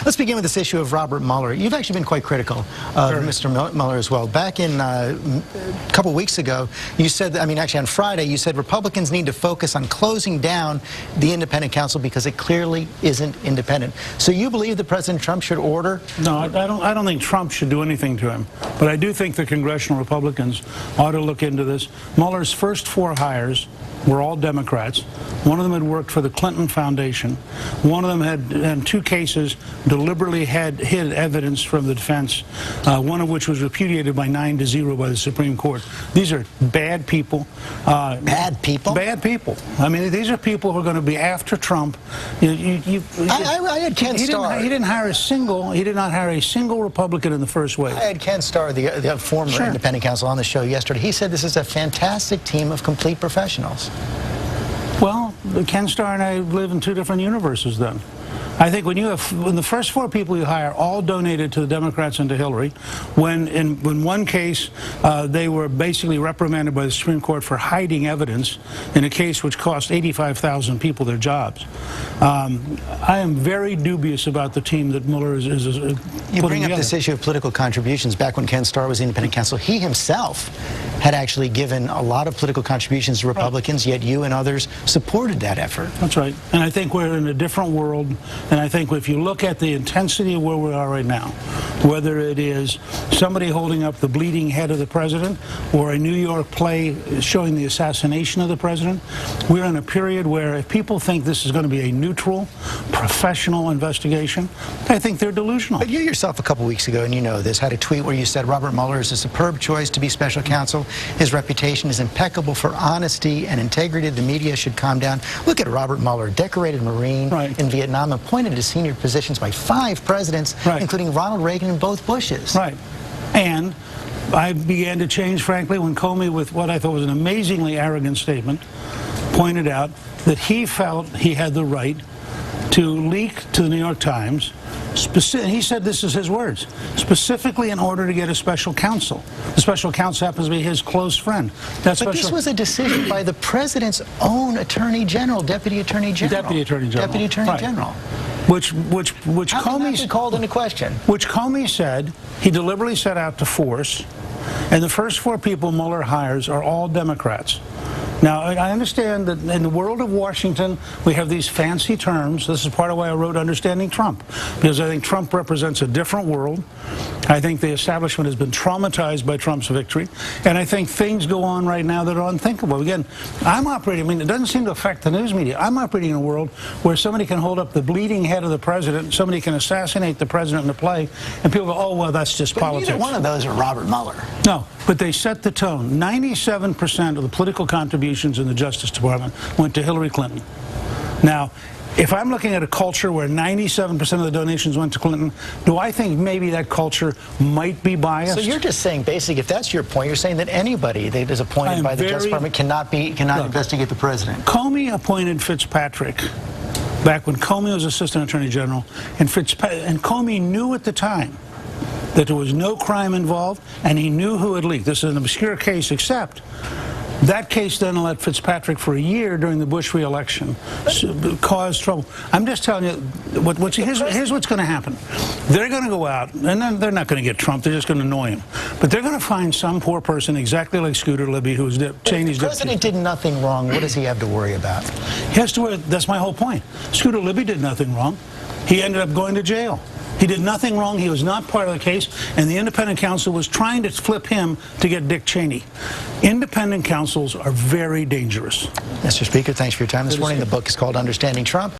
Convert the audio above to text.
Let's begin with this issue of Robert Mueller. You've actually been quite critical of Mr. Mueller as well. Back in a couple of weeks ago, you said, I mean, actually on Friday, you said Republicans need to focus on closing down the independent counsel because it clearly isn't independent. So you believe that President Trump should order? No, I don't think Trump should do anything to him. But I do think the congressional Republicans ought to look into this. Mueller's first 4 hires were all Democrats. One of them had worked for the Clinton Foundation. One of them had, in 2 cases, deliberately hid evidence from the defense, one of which was repudiated by 9-0 by the Supreme Court. These are bad people. Bad people? Bad people. I mean, these are people who are going to be after Trump. I had Ken Starr. He did not hire a single Republican in the first wave. I had Ken Starr, the former independent counsel, on the show yesterday. He said this is a fantastic team of complete professionals. Well, Ken Starr and I live in 2 different universes then. I think when the first 4 people you hire all donated to the Democrats and to Hillary, when in one case they were basically reprimanded by the Supreme Court for hiding evidence in a case which cost 85,000 people their jobs. I am very dubious about the team that Mueller is putting You bring up together. this issue of political contributions. Back when Ken Starr was independent counsel, he himself had actually given a lot of political contributions to Republicans, yet you and others supported that effort. That's right. And I think we're in a different world. And I think if you look at the intensity of where we are right now, whether it is somebody holding up the bleeding head of the president or a New York play showing the assassination of the president, we're in a period where if people think this is going to be a neutral, professional investigation, I think they're delusional. But you yourself a couple weeks ago, and you know this, had a tweet where you said Robert Mueller is a superb choice to be special counsel. His reputation is impeccable for honesty and integrity. The media should calm down. Look at Robert Mueller, decorated Marine in Vietnam, appointed to senior positions by 5 presidents, including Ronald Reagan and both Bushes. Right. And I began to change, frankly, when Comey, with what I thought was an amazingly arrogant statement, pointed out that he felt he had the right to leak to the New York Times. He said this is his words, specifically in order to get a special counsel. The special counsel happens to be his close friend. But this was a decision by the president's own attorney general, deputy attorney general. Deputy attorney general. Deputy attorney general. Which How can that be called into question? Which Comey said he deliberately set out to force, and the first 4 people Mueller hires are all Democrats. Now, I understand that in the world of Washington, we have these fancy terms. This is part of why I wrote Understanding Trump, because I think Trump represents a different world. I think the establishment has been traumatized by Trump's victory, and I think things go on right now that are unthinkable. Again, I'm operating, I mean, it doesn't seem to affect the news media. I'm operating in a world where somebody can hold up the bleeding head of the president, somebody can assassinate the president in a play, and people go, oh, well, that's just politics. Neither one of those are Robert Mueller. No, but they set the tone. 97% of the political contributions in the Justice Department went to Hillary Clinton. Now, if I'm looking at a culture where 97% of the donations went to Clinton, do I think maybe that culture might be biased? So you're just saying, basically, if that's your point, you're saying that anybody that is appointed by the Justice Department cannot investigate the president. Comey appointed Fitzpatrick back when Comey was Assistant Attorney General, and Comey knew at the time that there was no crime involved, and he knew who had leaked. This is an obscure case, except that case then let Fitzpatrick for a year during the Bush re-election cause trouble. I'm just telling you, here's what's going to happen. They're going to go out, and then they're not going to get Trump. They're just going to annoy him. But they're going to find some poor person exactly like Scooter Libby, who was Cheney's deputy. If the president did nothing wrong, what does he have to worry about? He has to worry. That's my whole point. Scooter Libby did nothing wrong. He ended up going to jail. He did nothing wrong. He was not part of the case, and the independent counsel was trying to flip him to get Dick Cheney. Independent counsels are very dangerous. Mr. Speaker, thanks for your time this morning. The book is called Understanding Trump.